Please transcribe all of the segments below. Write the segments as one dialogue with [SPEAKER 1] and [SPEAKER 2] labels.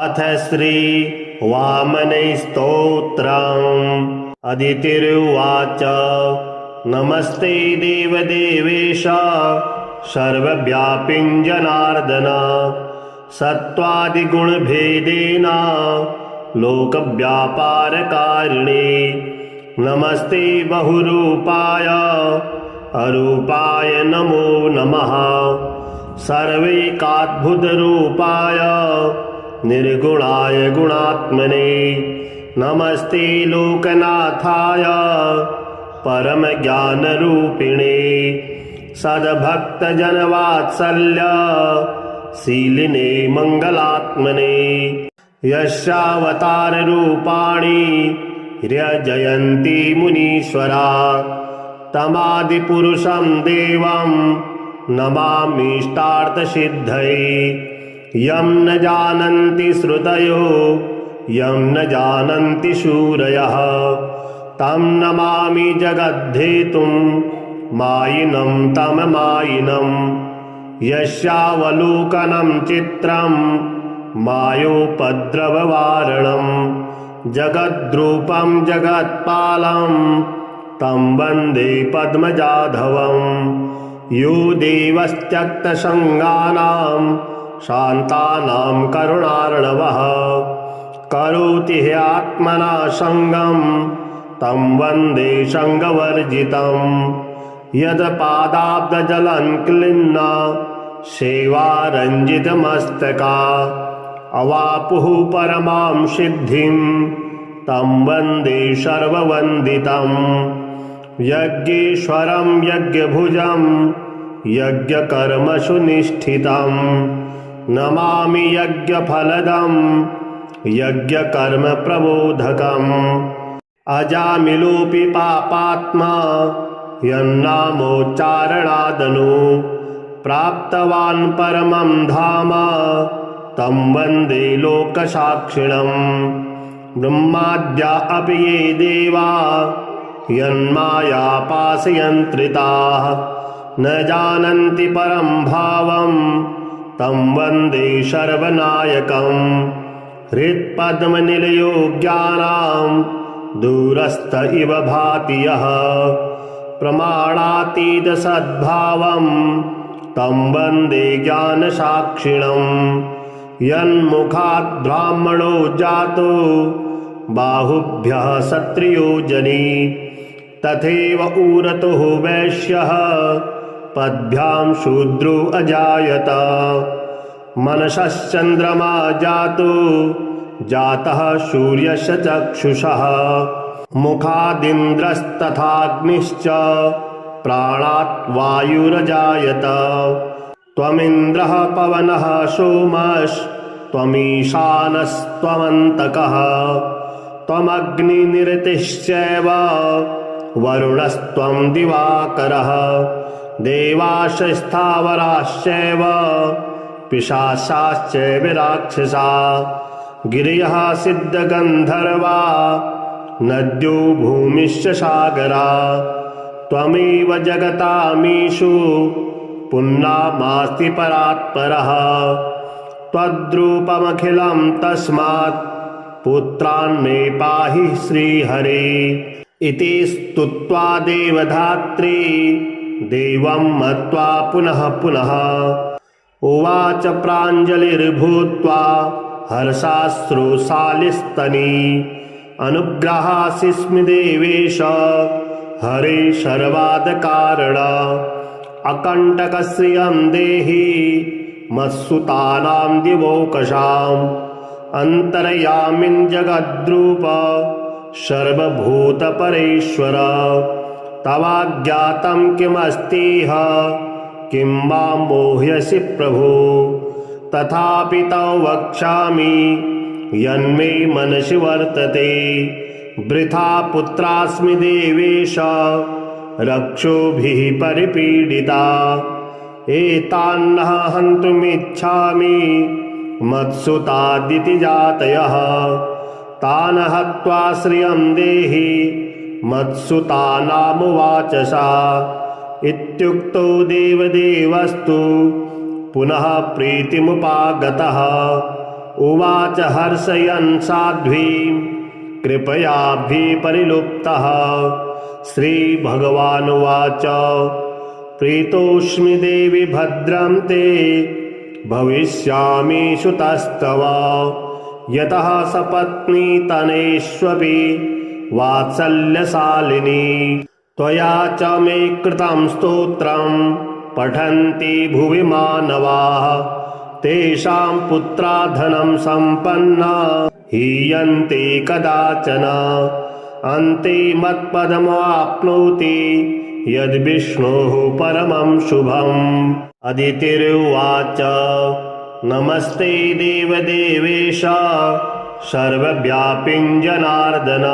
[SPEAKER 1] अथ श्री वामनैः स्तोत्रम्। अदितिरुवाच नमस्ते देवदेवेश सर्वव्यापिन् जनार्दन सत्त्वादिगुणभेदेन लोकव्यापारकारिणे नमस्ते बहुरूपाय अरूपाय नमो नमः सर्वैकाद्भुतरूपाय निर्गुणाय गुणात्मने नमस्ते लोकनाथाय परमज्ञानरूपिणे सद्भक्तजनवात्सल्य शीलिने मङ्गलात्मने यस्यावताररूपाणि ह्यजयन्ति मुनीश्वरा तमादिपुरुषं देवं नमामीष्टार्थसिद्धये यं न जानन्ति श्रुतयो यं न जानन्ति शूरयः तं नमामि जगद्धेतुं मायिनं तममायिनं यस्यावलोकनं चित्रं मायोपद्रववारणं जगद्रूपं जगत्पालं तं वन्दे पद्मजाधवं यो देवस्त्यक्तसङ्गानां शान्तानां करुणार्णवः करोति ह्यात्मना सङ्गं तं वन्दे सङ्गवर्जितं यत्पादाब्जजलङ्क्लिन्न सेवारञ्जितमस्तका अवापुः परमां सिद्धिं तं वन्दे सर्ववन्दितं यज्ञेश्वरं यज्ञभुजं यज्ञकर्मसु निष्ठितं नमामि यज्ञफलदं यज्ञकर्मप्रबोधकम् अजामिलोऽपि पापात्मा यन्नामोच्चारणादनु प्राप्तवान् परमं धाम तं वन्दे लोकसाक्षिणम् ब्रह्माद्या अपि ये देवा यन्मायापाशयन्त्रिताः न जानन्ति परं भावं तं वन्दे सर्वनायकम् हृत्पद्मनिलयो ज्ञानां दूरस्थ इव भाति यः प्रमाणातीतसद्भावं तं वन्दे ज्ञानसाक्षिणम् यन्मुखात् ब्राह्मणो जातो बाहुभ्यः क्षत्रियो जनी तथैव उरतोः वैश्यः पद्भ्यां शूद्रो अजायत मनसश्चन्द्रमा जातो जातः सूर्यस्य चक्षुषः मुखादिन्द्रस्तथाग्निश्च प्राणात् वायुरजायत त्वमिन्द्रः पवनः सोमस्त्वमीशानस्त्वमन्तकः त्वमग्निनिरतिश्चैव वरुणस्त्वं दिवाकरः देवाश्चास्थावराश्चैव पिशाचाश्चैव राक्षसा गिरयः सिद्धगन्धर्वा नद्यो भूमिश्च सागरा त्वमेव जगतामीशु पुण्यमास्ति परात्परः त्वद्रूपमखिलं तस्मात् पुत्रान् मे पाहि श्रीहरे इति स्तुत्वा देवधात्री देवं मत्वा पुनः पुनः उवाच प्राञ्जलिर्भूत्वा हर्षाश्रुसालिस्तनी अनुग्रहासिस्मि देवेश हरे सर्वादकारण अकण्टकश्रियं देहि मत्सुतानां दिवोकषाम् अन्तर्यामिन् जगद्रूप सर्वभूतपरेश्वर तवाज्ञातं किमस्तीह किं मां मोह्यसि प्रभो तथापि तव वक्ष्यामि यन्मे मनसि वर्तते वृथा पुत्रास्मि देवेश रक्षोभिः परिपीडिता एतान्नः हन्तुमिच्छामि मत्सुतादिति जातयः तान् हत्वा श्रियं देहि मत्सुतानामुवाच सा इत्युक्तो देवदेवस्तु पुनः प्रीतिमुपागतः उवाच हर्षयन् साध्वीं कृपयाभिपरिलुप्तः। श्रीभगवानुवाच प्रीतोऽस्मि देवि भद्रं ते भविष्यामि सुतस्तव। यतः सपत्नी तनेष्वपि वात्सल्यशालिनी। त्वया च मे कृतं स्तोत्रं पठन्ति भुवि मानवाः। तेषां पुत्रा धनं सम्पन्ना हीयन्ते कदाचन। अन्ते मत्पदमाप्नोति यद्विष्णोः परमं शुभम्। अदितिरुवाच नमस्ते देवदेवेश सर्वव्यापिन् जनार्दन।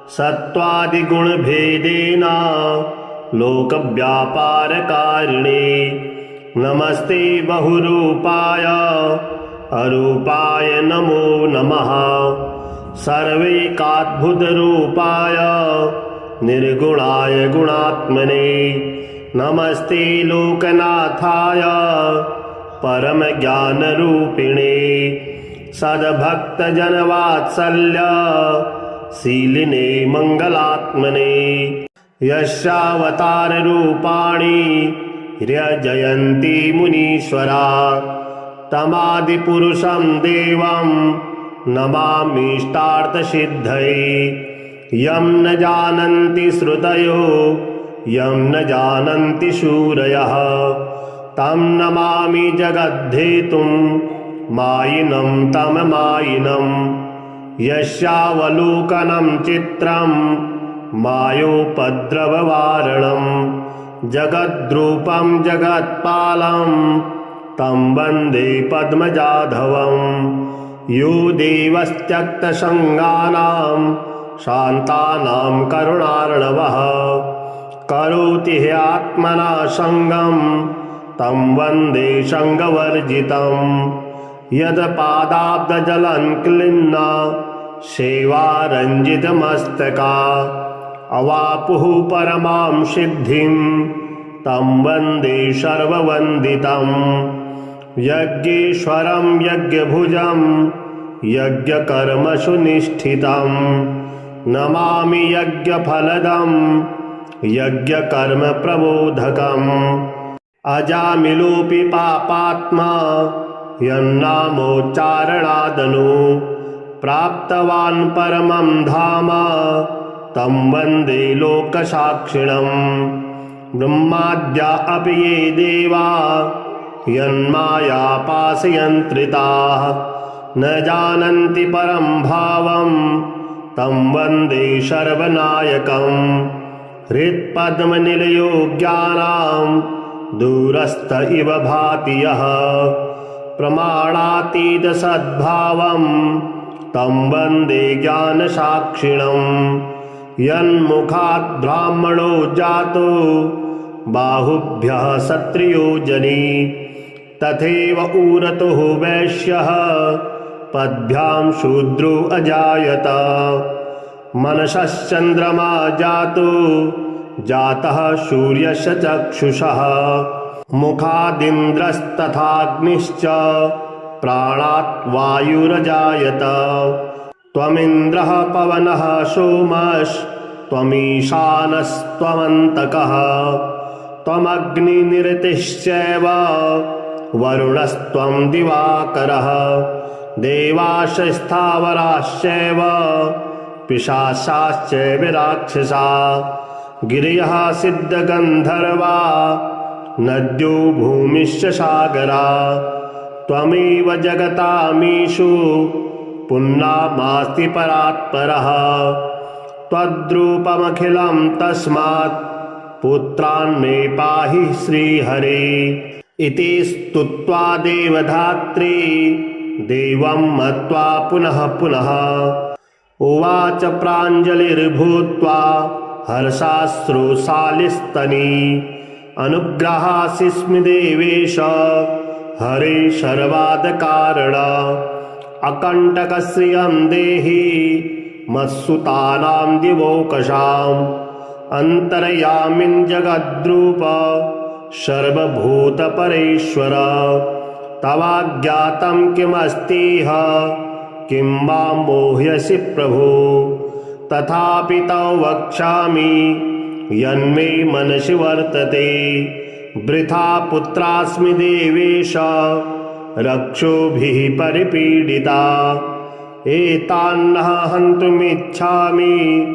[SPEAKER 1] सत्त्वादिगुणभेदेन लोकव्यापारकारिणे। नमस्ते बहुरूपाय अरूपाय नमो नमः। सर्वैकाद्भुतरूपाय निर्गुणाय गुणात्मने। नमस्ते लोकनाथाय परमज्ञानरूपिणे। सद्भक्तजनवात्सल्य शीलिने मङ्गलात्मने। यस्यावताररूपाणि ह्यजयन्ति मुनीश्वरा। तमादिपुरुषं देवं नमामीष्टार्थसिद्धये। यं न जानन्ति श्रुतयो यं न जानन्ति शूरयः। तं नमामि जगद्धेतुं मायिनं तममायिनं। यस्यावलोकनं चित्रं मायोपद्रववारणं। जगद्रूपं जगत्पालं तं वन्दे पद्मजाधवं। यो देवस्त्यक्तसङ्गानां शान्तानां करुणार्णवः। करोति ह्यात्मना सङ्गं तं वन्दे सङ्गवर्जितं। यत्पादाब्जजलं क्लिन्ना सेवारञ्जितमस्तका। अवापुः परमां सिद्धिं तं वन्दे सर्ववन्दितं। यज्ञेश्वरं यज्ञभुजं यज्ञकर्मसु निष्ठितं। नमामि यज्ञफलदं यज्ञकर्मप्रबोधकम्। अजामिलोऽपि पापात्मा यन्नामोच्चारणादनु। प्राप्तवान् परमं धाम तं वन्दे लोकसाक्षिणम्। ब्रह्माद्या अपि ये देवा यन्मायापाशयन्त्रिताः। न जानन्ति परं भावं तं वन्दे सर्वनायकम्। हृत्पद्मनिलयो ज्ञानां दूरस्थ इव भाति यः। प्रमाणातीतसद्भावं तं वन्दे ज्ञानसाक्षिणम्। यन्मुखात् ब्राह्मणो जातो बाहुभ्यः क्षत्रियो जनी। तथैव उरतुः वैश्यः पद्भ्यां शूद्रो अजायत। मनसश्चन्द्रमा जातो जातः सूर्यस्य चक्षुषः। मुखादिन्द्रस्तथाग्निश्च प्राणात् वायुरजायत। त्वमिन्द्रः पवनः सोमस्त्वमीशानस्त्वमन्तकः। त्वमग्निनिरतिश्चैव वरुणस्त्वं दिवाकरः। देवाश्चास्थावराश्चैव पिशाचाश्चैव राक्षसा। गिरयः सिद्धगन्धर्वा नद्यो भूमिश्च सागरा। त्वमेव जगतामीशु पुण्यमास्ति परात्परः। त्वद्रूपमखिलं तस्मात् पुत्रान् मे पाहि श्रीहरे। इति स्तुत्वा देवधात्री देवं मत्वा पुनः पुनः। उवाच प्राञ्जलिर्भूत्वा हर्षाश्रुसालिस्तनी। अनुग्रहासिस्मि देवेश हरे सर्वादकारण। अकण्टकश्रियं देहि मत्सुतानां दिवोकषाम्। अन्तर्यामिन् जगद्रूप सर्वभूतपरेश्वर। तवाज्ञातं किमस्तीह किं मां मोह्यसि प्रभो। तथापि तव वक्ष्यामि यन्मे मनसि वर्तते। वृथा पुत्रास्मि देवेश रक्षोभिः परिपीडिता। एतान्नः हन्तुमिच्छामि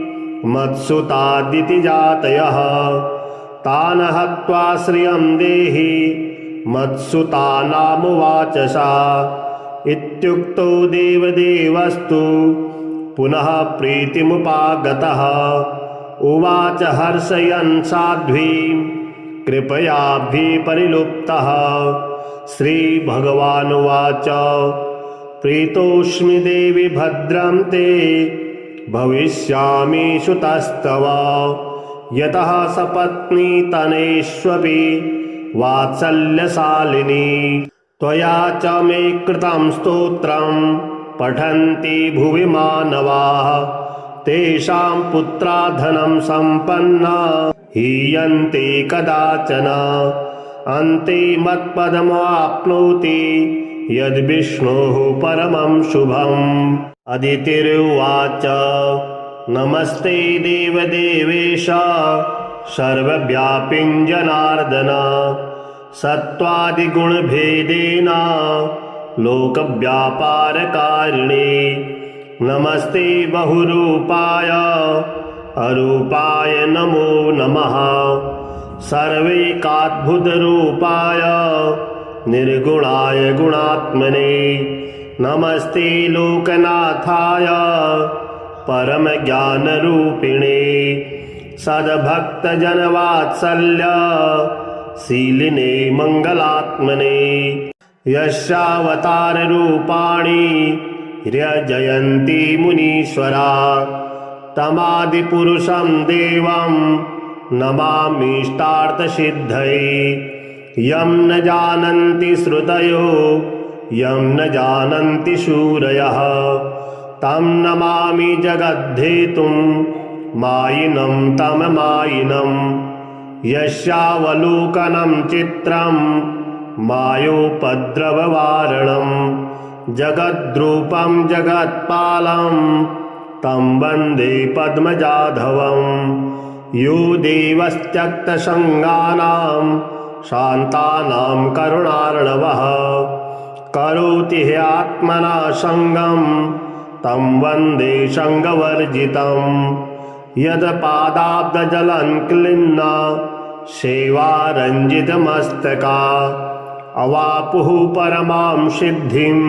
[SPEAKER 1] मत्सुतादिति जातयः। तान् हत्वा श्रियं देहि मत्सुतानामुवाचसा। इत्युक्तो देवदेवस्तु पुनः प्रीतिमुपागतः। उवाच हर्षयन् साध्वीं कृपयाभिपरिलुप्तः। श्रीभगवानुवाच प्रीतोऽस्मि देवि भद्रं ते भविष्यामि सुतस्तव। यतः सपत्नी तनेष्वपि वात्सल्यशालिनी। त्वया च मे कृतं स्तोत्रं पठन्ति भुवि मानवाः। तेषां पुत्रा धनं सम्पन्ना हीयन्ते कदाचन। अन्ते मत्पदमाप्नोति यद्विष्णोः परमं शुभम्। अदितिरुवाच नमस्ते देवदेवेश सर्वव्यापिन् जनार्दन। सत्त्वादिगुणभेदेन लोकव्यापारकारिणे। नमस्ते बहुरूपाय अरूपाय नमो नमः। सर्वैकाद्भुतरूपाय निर्गुणाय गुणात्मने। नमस्ते लोकनाथाय परमज्ञानरूपिणे। सद्भक्तजनवात्सल्य शीलिने मङ्गलात्मने। यस्यावताररूपाणि ह्यजयन्ति मुनीश्वरा। तमादिपुरुषं देवं नमामीष्टार्थसिद्धये। यं न जानन्ति श्रुतयो यं न जानन्ति शूरयः। तं नमामि जगद्धेतुं मायिनं तममायिनं। यस्यावलोकनं चित्रं मायोपद्रववारणं। जगद्रूपं जगत्पालं तं वन्दे पद्मजाधवं। यो देवस्त्यक्तसङ्गानां शान्तानां करुणार्णवः। करोति ह्यात्मना सङ्गं तं वन्दे सङ्गवर्जितं। यत्पादाब्जजलङ्क्लिन्न सेवारञ्जितमस्तका। अवापुः परमां सिद्धिं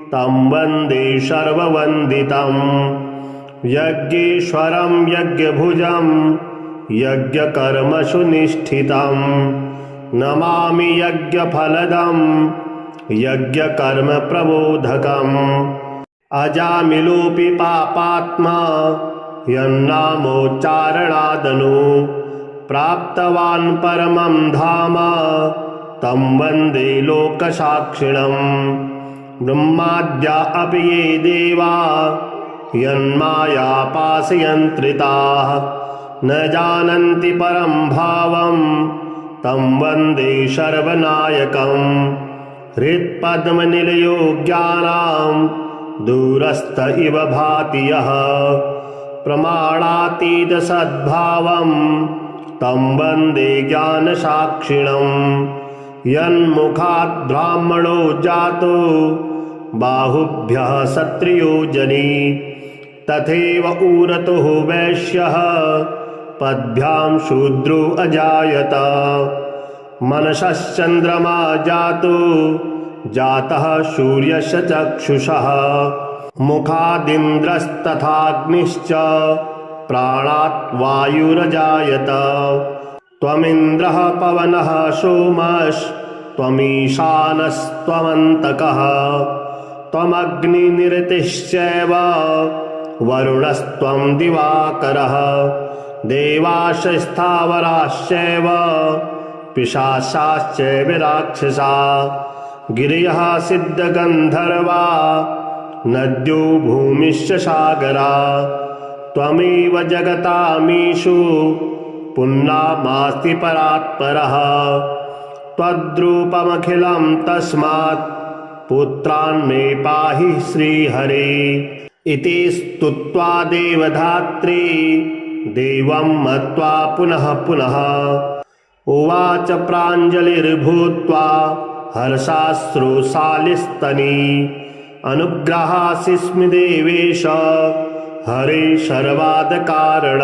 [SPEAKER 1] तं वन्दे सर्ववन्दितं। यज्ञेश्वरं यज्ञभुजं यज्ञकर्मसु निष्ठितं। नमामि यज्ञफलदं यज्ञकर्मप्रबोधकम्। अजामिलोऽपि पापात्मा यन्नामोच्चारणादनु। प्राप्तवान् परमं धाम तं वन्दे लोकसाक्षिणम्। ब्रह्माद्या अपि ये देवा यन्मायापाशयन्त्रिताः। न जानन्ति परं भावं तं वन्दे सर्वनायकम्। हृत्पद्मनिलयो ज्ञानां दूरस्थ इव भाति यः। प्रमाणातीतसद्भावं तं वन्दे ज्ञानसाक्षिणम्। यन्मुखात् ब्राह्मणो जातो बाहुभ्यः क्षत्रियो जनी। तथैव उरतुः वैश्यः पद्भ्यां शूद्रो अजायत। मनसश्चन्द्रमा जातो जातः सूर्यस्य चक्षुषः। मुखादिन्द्रस्तथाग्निश्च प्राणात् वायुरजायत। त्वमिन्द्रः पवनः सोमस्त्वमीशानस्त्वमन्तकः। त्वमग्निनिरतिश्चैव वरुणस्त्वं दिवाकरः। देवाश्चास्थावराश्चैव पिशाचाश्चैव राक्षसा। गिरयः सिद्धगन्धर्वा नद्यो भूमिश्च सागरा। त्वमेव जगतामीशु पुन्नामास्ति परात्परः। त्वद्रूपमखिलं तस्मात् पुत्रान् मे पाहि श्रीहरे। इति स्तुत्वा देवधात्री देवं मत्वा पुनः पुनः उवाच प्राञ्जलिर्भूत्वा हर्षाश्रुसालिस्तनी अनुग्रहासिस्मि देवेश हरे सर्वादकारण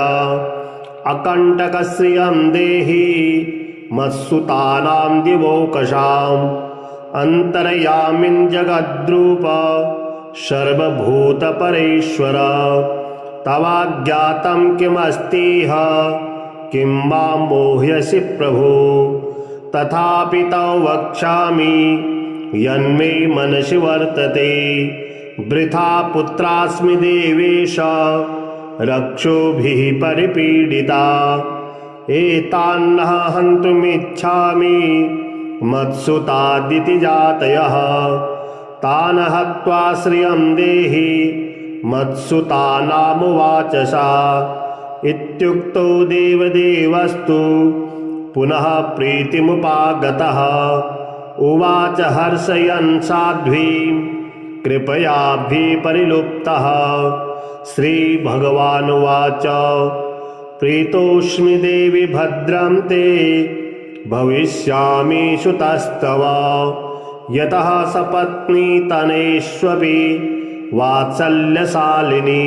[SPEAKER 1] अकण्टकश्रियं देहि मत्सुतानां दिवोकशाम् अन्तर्यामिन् जगद्रूप सर्वभूतपरेश्वर तवाज्ञातं किमस्तीह किं मां मोह्यसि प्रभो तथापि तव वक्ष्यामि यन्मे मनसि वर्तते वृथा पुत्रास्मि देवेश रक्षोभिः परिपीडिता एतान्नः हन्तुमिच्छामि मत्सुतादिति जातयः तान् हत्वा श्रियं देहि मत्सुतानामुवाच सा इत्युक्तो देवदेवस्तु पुनः प्रीतिमुपागतः उवाच हर्षयन् साध्वीं कृपयाभिपरिलुप्तः श्रीभगवानुवाच प्रीतोऽस्मि देवि भद्रं ते भविष्यामि सुतस्तव यतः सपत्नी तनेष्वपि वात्सल्यशालिनी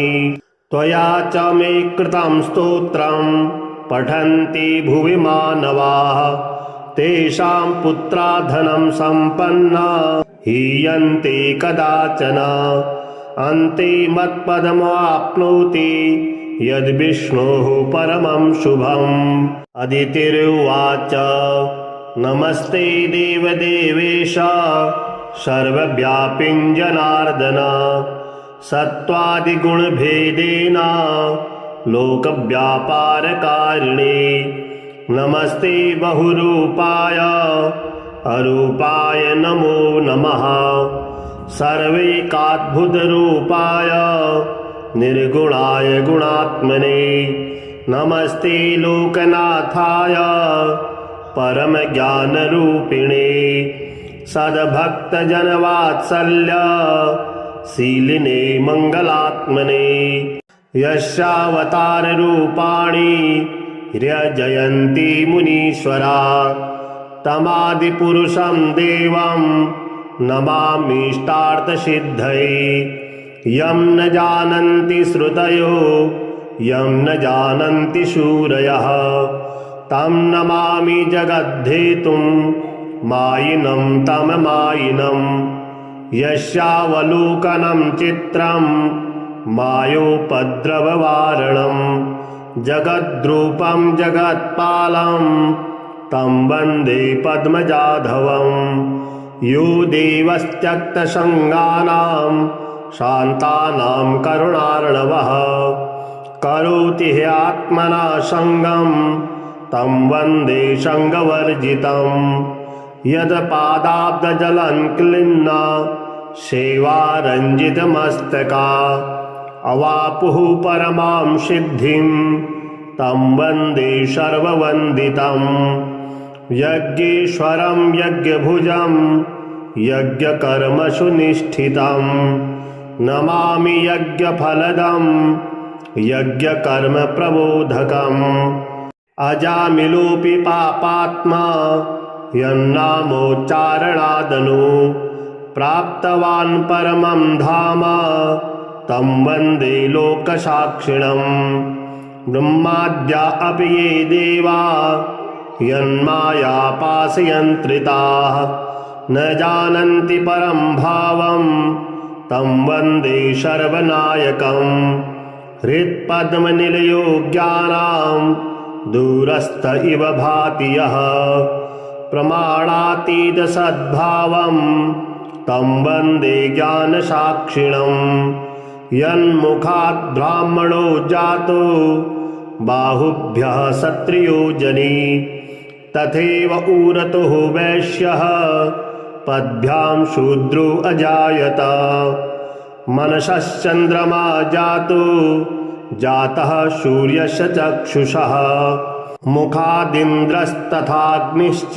[SPEAKER 1] त्वया च मे कृतं स्तोत्रं पठन्ति भुवि मानवाः तेषां पुत्रा धनं सम्पन्ना हीयन्ते कदाचन अन्ते मत्पदमाप्नोति यद्विष्णोः परमं शुभम्। अदितिरुवाच नमस्ते देवदेवेश सर्वव्यापिन् जनार्दन सत्त्वादिगुणभेदेन लोकव्यापारकारिणे नमस्ते बहुरूपाय अरूपाय नमो नमः सर्वैकाद्भुतरूपाय निर्गुणाय गुणात्मने नमस्ते लोकनाथाय परमज्ञानरूपिणे सद्भक्तजनवात्सल्य शीलिने मङ्गलात्मने यस्यावताररूपाणि ह्यजयन्ति मुनीश्वरा तमादिपुरुषं देवं नमामीष्टार्थसिद्धये यं न जानन्ति श्रुतयो यं न जानन्ति शूरयः तं नमामि जगद्धेतुं मायिनं तममायिनं यस्यावलोकनं चित्रं मायोपद्रववारणं जगद्रूपं जगत्पालं तं वन्दे पद्मजाधवं यो देवस्त्यक्तसङ्गानां शान्तानां करुणार्णवः करोति ह्यात्मना सङ्गं तं वन्दे सङ्गवर्जितं यत्पादाब्जलं क्लिन्ना सेवारञ्जितमस्तका अवापुः परमां सिद्धिं तं वन्दे सर्ववन्दितं यज्ञेश्वरं यज्ञभुजं यज्ञकर्मसु निष्ठितं नमामि यज्ञफलदं यज्ञकर्मप्रबोधकम् अजामिलोऽपि पापात्मा यन्नामोच्चारणादनु प्राप्तवान् परमं धाम तं वन्दे लोकसाक्षिणम् ब्रह्माद्या अपि ये देवा यन्मायापाशयन्त्रिताः न जानन्ति परं भावं तं वन्दे सर्वनायकम् हृत्पद्मनिलयो ज्ञानां दूरस्थ इव भाति यः प्रमाणातीतसद्भावं तं वन्दे ज्ञानसाक्षिणम् यन्मुखात् ब्राह्मणो जातो बाहुभ्यः क्षत्रियो जनी तथैव ऊरतुः वैश्यः पद्भ्यां शूद्रो अजायत मनसश्चन्द्रमा जातो जातः सूर्यस्य चक्षुषः मुखादिन्द्रस्तथाग्निश्च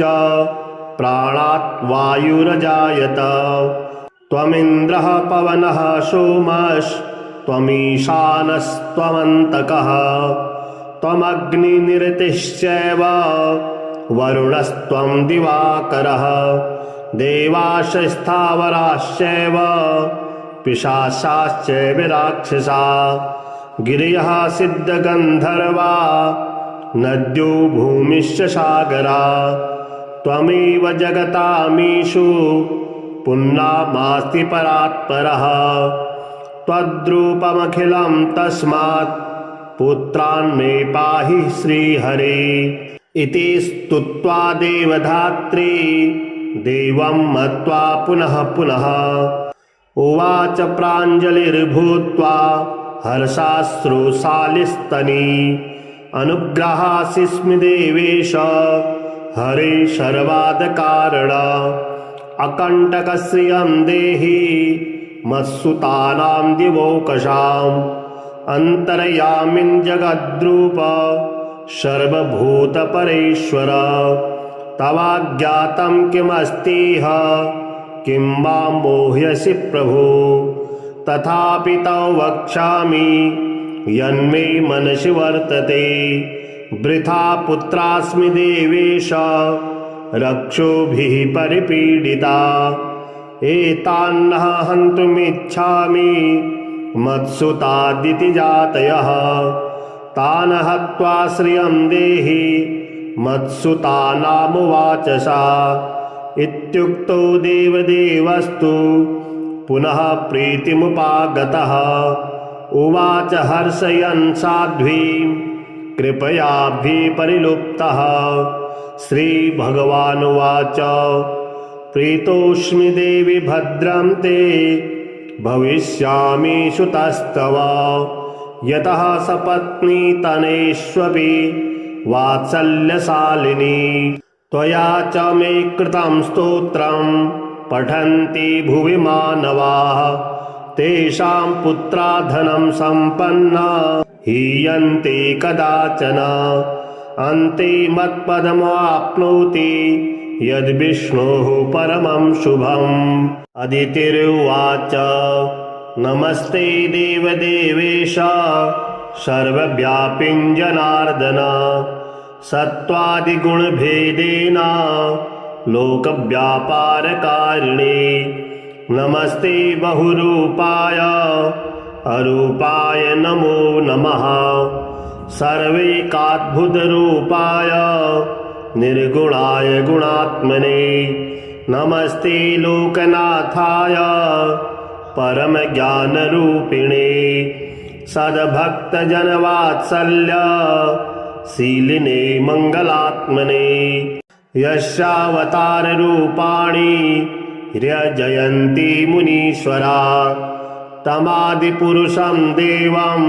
[SPEAKER 1] प्राणात् वायुरजायत। त्वमिन्द्रः पवनः सोमस्त्वमीशानस्त्वमन्तकः त्वमग्निर्निरतिश्चैव वरुणस्त्वं दिवाकरः देवाश्चास्थावराश्चैव पिशाचाश्चैव राक्षसा गिरयः सिद्धगन्धर्वा नद्यो भूमिश्च सागरा त्वमेव जगतामीशु पुण्यमास्ति परात्परः त्वद्रूपमखिलं तस्मात् पुत्रान् मे पाहि श्रीहरे इति स्तुत्वा देवधात्री देवं मत्वा पुनः पुनः उवाच प्राञ्जलिर्भूत्वा हर्षाश्रुसालिस्तनी अनुग्रहासिस्मि देवेश हरे सर्वादकारण अकण्टकश्रियं देहि मत्सुतानां दिवोकशाम् अन्तर्यामिन् जगद्रूप सर्वभूतपरेश्वर तवाज्ञातं किमस्तीह किं मां मोह्यसि प्रभो तथापि तव वक्ष्यामि यन्मे मनसि वर्तते वृथा पुत्रास्मि देवेश रक्षोभिः परिपीडिता एतान्नः हन्तुमिच्छामि मत्सुतादिति जातयः तान् हत्वा श्रियं देहि मत्सुतानामुवाच सा इत्युक्तो देवदेवस्तु पुनः प्रीतिमुपागतः उवाच हर्षयन् साध्वीं कृपयाभिपरिलुप्तः श्रीभगवानुवाच प्रीतोऽस्मि देवि भद्रं ते भविष्यामि सुतस्तव यतः सपत्नी तनेष्वपि वात्सल्यशालिनी त्वया च मे कृतं स्तोत्रं पठन्ति भुवि मानवाः तेषां पुत्रा धनं सम्पन्ना हीयन्ते कदाचन अन्ते मत्पदमाप्नोति यद्विष्णोः परमं शुभम् अदितिरुवाच नमस्ते देवदेवेश सर्वव्यापिं जनार्दन सत्त्वादिगुणभेदेन लोकव्यापारकारिणे नमस्ते बहुरूपाय अरूपाय नमो नमः सर्वैकाद्भुतरूपाय निर्गुणाय गुणात्मने नमस्ते लोकनाथाय परमज्ञानरूपिणे सद्भक्तजनवात्सल्य शीलिने मङ्गलात्मने यस्यावताररूपाणि ह्यजयन्ति मुनीश्वरा तमादिपुरुषं देवं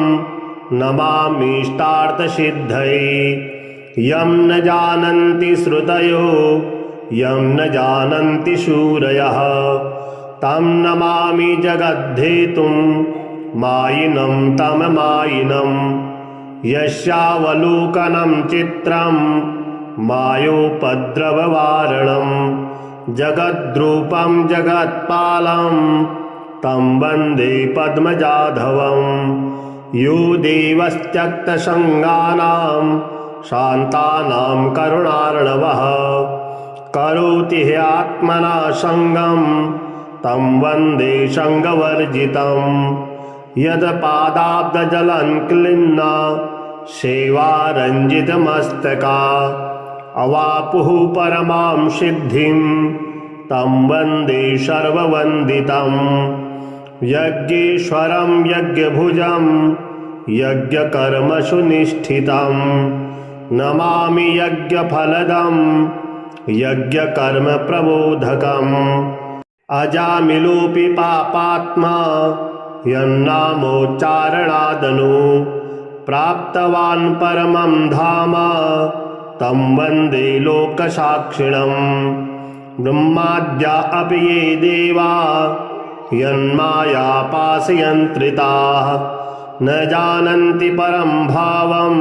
[SPEAKER 1] नमामीष्टार्थसिद्धये यं न जानन्ति श्रुतयो यं न जानन्ति शूरयः तं नमामि जगद्धेतुं मायिनं तममायिनं यस्यावलोकनं चित्रं मायोपद्रववारणं जगद्रूपं जगत्पालं तं वन्दे पद्मजाधवं यो देवस्त्यक्तसङ्गानां शान्तानां करुणार्णवः करोति ह्यात्मना सङ्गं तं वन्दे सङ्गवर्जितं यत्पादाब्जजलं क्लिन्न सेवारञ्जितमस्तका अवापुः परमां सिद्धिं तं वन्दे सर्ववन्दितं यज्ञेश्वरं यज्ञभुजं यज्ञकर्मसु निष्ठितं नमामि यज्ञफलदं यज्ञकर्मप्रबोधकम् अजामिलोऽपि पापात्मा यन्नामोच्चारणादनु प्राप्तवान् परमं धाम तं वन्दे लोकसाक्षिणम् ब्रह्माद्या अपि ये देवा यन्मायापाशयन्त्रिताः न जानन्ति परं भावं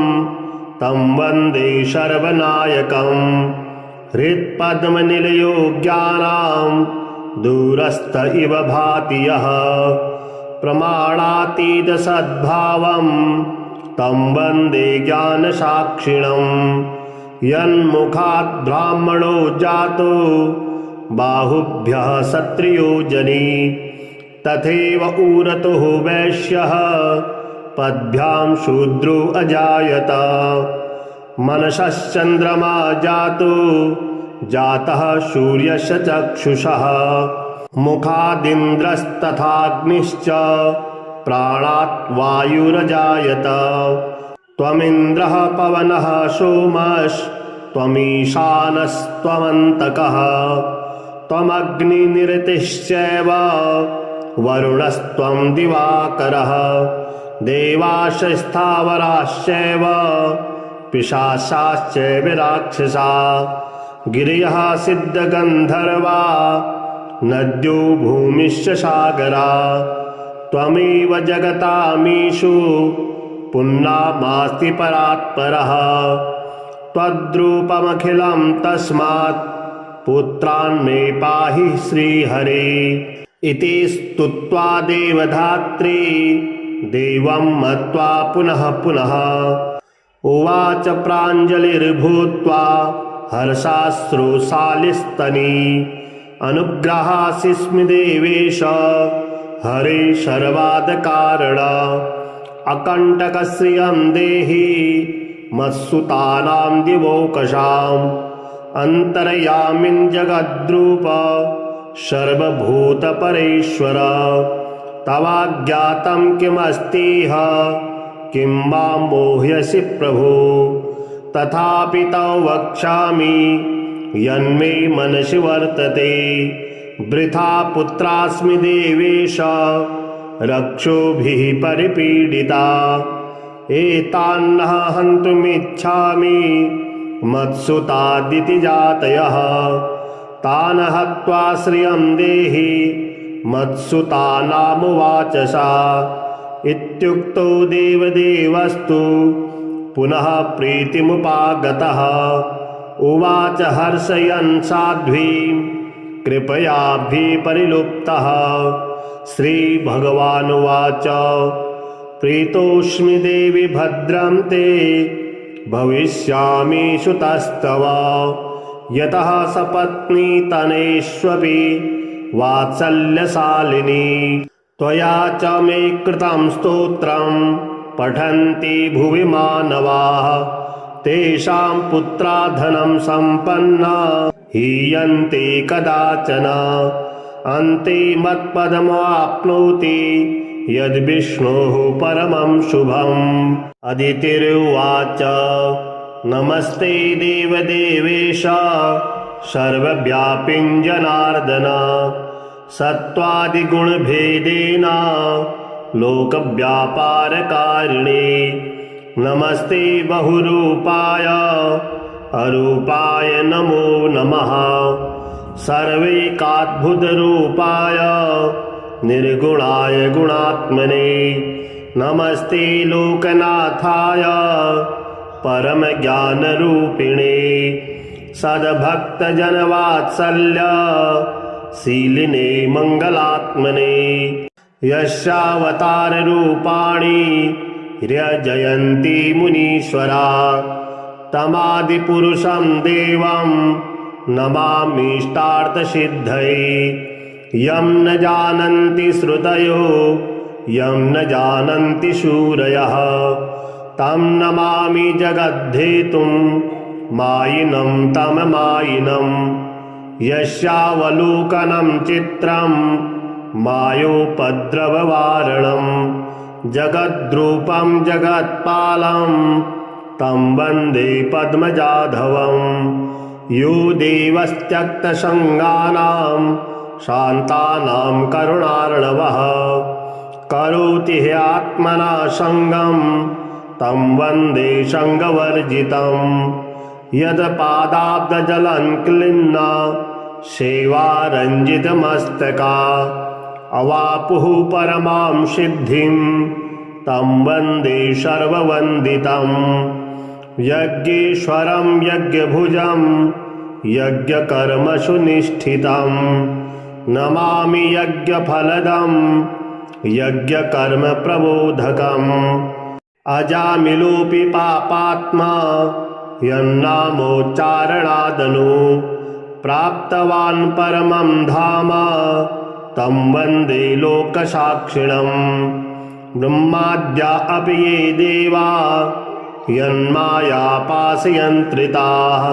[SPEAKER 1] तं वन्दे सर्वनायकम् हृत्पद्मनिलयो ज्ञानां दूरस्थ इव भाति यः प्रमाणातीतसद्भावं तं वन्दे ज्ञानसाक्षिणम् यन्मुखात् ब्राह्मणो जातो बाहुभ्यः क्षत्रियो जनी तथैव उरतुः वैश्यः पद्भ्यां शूद्रो अजायत मनसश्चन्द्रमा जातो जातः सूर्यस्य चक्षुषः मुखादिन्द्रस्तथाग्निश्च प्राणात् वायुरजायत त्वमिन्द्रः पवनः सोमस्त्वमीशानस्त्वमन्तकः त्वमग्निनिरतिश्चैव वरुणस्त्वं दिवाकरः देवाश्चास्थावराश्चैव पिशाचाश्चैव राक्षसा गिरयः सिद्धगन्धर्वा नद्यो भूमिश्च सागरा त्वमेव जगतामीशु पुण्यमास्ति परात्परः त्वद्रूपमखिलं तस्मात् पुत्रान् मे पाहि श्रीहरे इति स्तुत्वा देवधात्री देवं मत्वा पुनः पुनः उवाच प्राञ्जलिर्भूत्वा हर्षाश्रुसालिस्तनी अनुग्रहासिस्मि देवेश हरे सर्वादकारण अकण्टकश्रियं देहि मत्सुतानां दिवोकशाम् अन्तर्यामिन् जगद्रूप सर्वभूतपरेश्वर तवाज्ञातं किमस्तीह किं मां मोह्यसि प्रभो तथापि तव वक्ष्यामि यन्मे मनसि वर्तते वृथा पुत्रास्मि देवेश रक्षोभिः परिपीडिता एतान्नः हन्तुमिच्छामि मत्सुतादिति जातयः तान् हत्वा श्रियं देहि मत्सुतानामुवाच सा इत्युक्तो देवदेवस्तु पुनः प्रीतिमुपागतः उवाच हर्षयन् साध्वीं कृपयाभिपरिलुप्तः श्रीभगवानुवाच प्रीतोऽस्मि देवि भद्रं ते भविष्यामि सुतस्तव यतः सपत्नी तनेष्वपि वात्सल्यशालिनी त्वया च मे कृतं स्तोत्रं पठन्ति भुवि मानवाः तेषां पुत्रा धनं सम्पन्ना हीयन्ते कदाचन अन्ते मत्पदमाप्नोति यद्विष्णोः परमं शुभम् अदितिरुवाच नमस्ते देवदेवेश सर्वव्यापिन् जनार्दन सत्त्वादिगुणभेदेन लोकव्यापारकारिणे नमस्ते बहुरूपाय अरूपाय नमो नमः सर्वैकाद्भुतरूपाय निर्गुणाय गुणात्मने नमस्ते लोकनाथाय परमज्ञानरूपिणे सद्भक्तजनवात्सल्य शीलिने मङ्गलात्मने यस्यावताररूपाणि ह्यजयन्ति मुनीश्वरा तमादिपुरुषं देवं नमामीष्टार्थसिद्धये यं न जानन्ति श्रुतयो यं न जानन्ति शूरयः तं नमामि जगद्धेतुं मायिनं तममायिनं यस्यावलोकनं चित्रं मायोपद्रववारणं जगद्रूपं जगत्पालं तं वन्दे पद्मजाधवं यो देवस्त्यक्तसङ्गानां शान्तानां करुणार्णवः करोति ह्यात्मना सङ्गं तं वन्दे सङ्गवर्जितं यत्पादाब्जजलङ्क्लिन्ना सेवारञ्जितमस्तका अवापुः परमां सिद्धिं तं वन्दे सर्ववन्दितं यज्ञेश्वरं यज्ञभुजं यज्ञकर्मसु निष्ठितं नमामि यज्ञफलदं यज्ञकर्मप्रबोधकम् अजामिलोऽपि पापात्मा यन्नामोच्चारणादनु प्राप्तवान् परमं धाम तं वन्दे लोकसाक्षिणम् ब्रह्माद्या अपि ये देवा यन्मायापाशयन्त्रिताः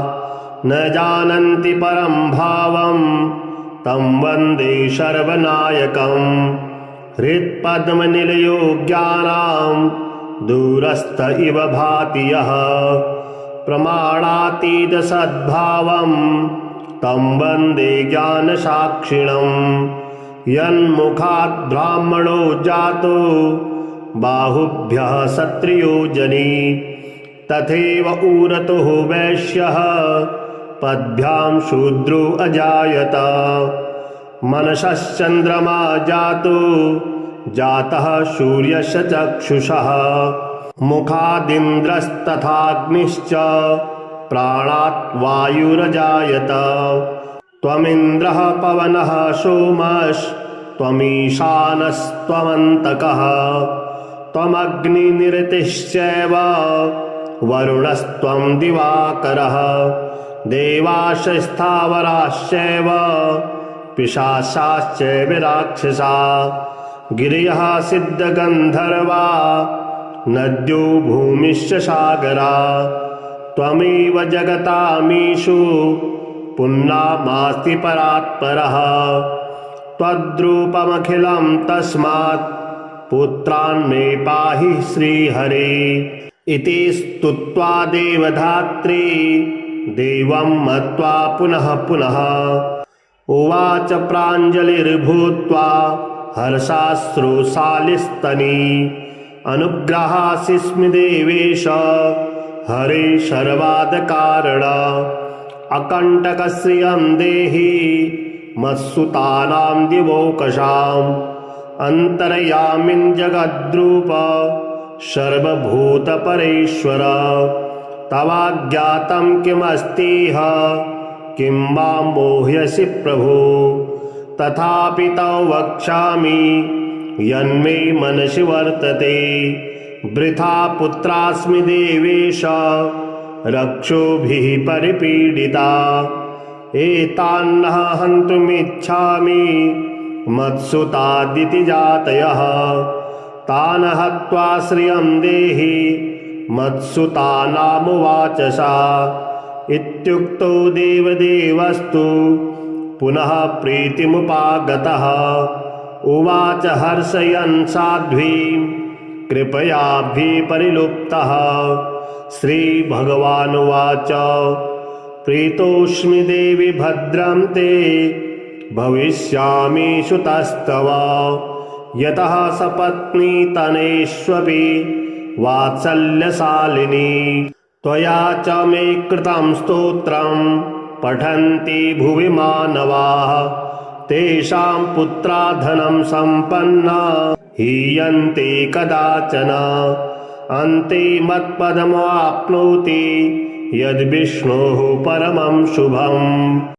[SPEAKER 1] न जानन्ति परं भावं तं वन्दे सर्वनायकम् हृत्पद्मनिलयो ज्ञानां दूरस्थ इव भाति यः प्रमाणातीतसद्भावं तं वन्दे ज्ञानसाक्षिणम् यन्मुखात् ब्राह्मणो जातो बाहुभ्यः क्षत्रियो जनी तथैव उरतो वैश्यः पद्भ्यां शूद्रो अजायत मनसश्चन्द्रमा जातः सूर्यस्य चक्षुषः मुखादिन्द्रस्तथाग्निश्च प्राणात् वायुरजायत त्वमिन्द्रः पवनः सोमस्त्वमीशानस्त्वमन्तकः त्वमग्निनिरतिश्चैव वरुणस्त्वं दिवाकरः देवाश्चास्थावराश्चैव पिशाचाश्चैव राक्षसा गिरयः सिद्धगन्धर्वा नद्यो भूमिश्च सागरा त्वमेव जगतामीशु पुण्यमास्ति परात्परः त्वद्रूपमखिलं तस्मात् पुत्रान् मे पाहि श्रीहरे इति स्तुत्वा देवधात्री देवं मत्वा पुनः पुनः उवाच प्राञ्जलिर्भूत्वा हर्षाश्रुसालिस्तनी अनुग्रहासिस्मि देवेश हरे सर्वादकारण अकण्टकश्रियं देहि मत्सुतानां दिवोकषाम् अन्तर्यामिन् जगद्रूप सर्वभूतपरेश्वर तवाज्ञातं किमस्तीह किं मां मोह्यसि प्रभो तथापि तव वक्ष्यामि यन्मे मनसि वर्तते वृथा पुत्रास्मि देवेश रक्षोभिः परिपीडिता एतान्नः हन्तुमिच्छामि मत्सुतादिति जातयः तान् हत्वा श्रियं देहि मत्सुतानामुवाच सा इत्युक्तो देवदेवस्तु पुनः प्रीतिमुपागतः उवाच हर्षयन् साध्वीं कृपयाभिपरिलुप्तः श्रीभगवानुवाच प्रीतोऽस्मि देवि भद्रं ते भविष्यामि सुतस्तव यतः सपत्नी तनेष्वपि वात्सल्यशालिनी त्वया च मे कृतं स्तोत्रं पठन्ति भुवि मानवाः तेषां पुत्रा धनं सम्पन्ना हीयन्ते कदाचन अन्ते मत्पदमाप्नोति यद्विष्णोः परमं शुभम्।